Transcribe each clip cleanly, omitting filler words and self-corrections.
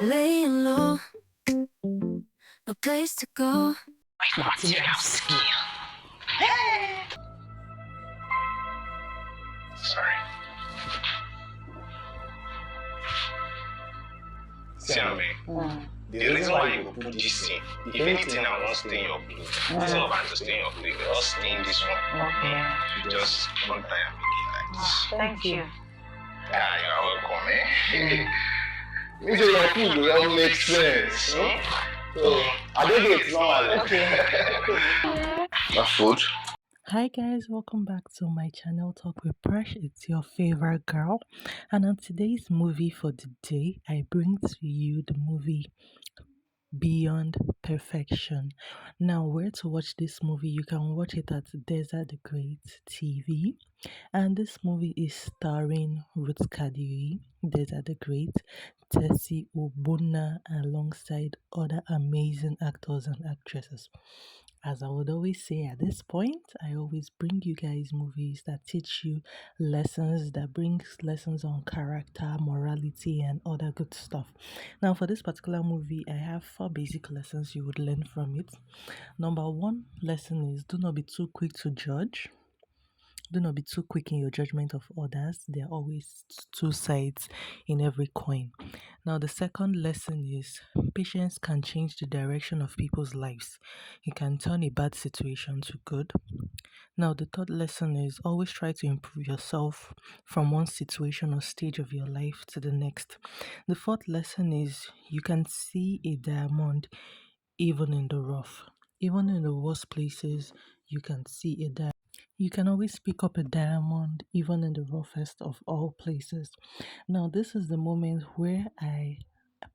Laying low, no place to go. Material skill. Sorry. See, the reason why you put this in, if anything I want to stay in your place, this one to stay in your place, just stay in this one. Okay. You just one time again like this. Thank you. Yeah, you're welcome, eh? Means your food will make sense. So, I don't get it normal. Okay. My food? Hi guys, welcome back to my channel Talk with Presh. It's your favorite girl, and on today's movie for the day, I bring to you the movie Beyond Perfection. Now, where to watch this movie? You can watch it at Deza the Great TV, and this movie is starring Ruth Kadiri, Deza the Great, Tessie Obuna, alongside other amazing actors and actresses. As I would always say at this point, I always bring you guys movies that teach you lessons, that brings lessons on character, morality, and other good stuff. Now, for this particular movie, I have 4 basic lessons you would learn from it. Number one lesson is do not be too quick to judge. Do not be too quick in your judgment of others. There are always 2 sides in every coin. Now, the second lesson is patience can change the direction of people's lives. It can turn a bad situation to good. Now, the third lesson is always try to improve yourself from one situation or stage of your life to the next. The fourth lesson is you can see a diamond even in the rough. Even in the worst places, you can see a diamond. You can always pick up a diamond even in the roughest of all places. Now, this is the moment where I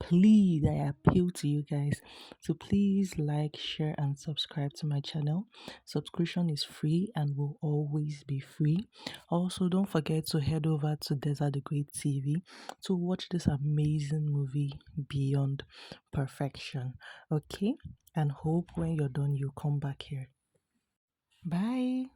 appeal to you guys to please like, share, and subscribe to my channel. Subscription is free and will always be free. Also, don't forget to head over to Deza the Great TV to watch this amazing movie Beyond Perfection. Okay, and hope when you're done, you come back here. Bye.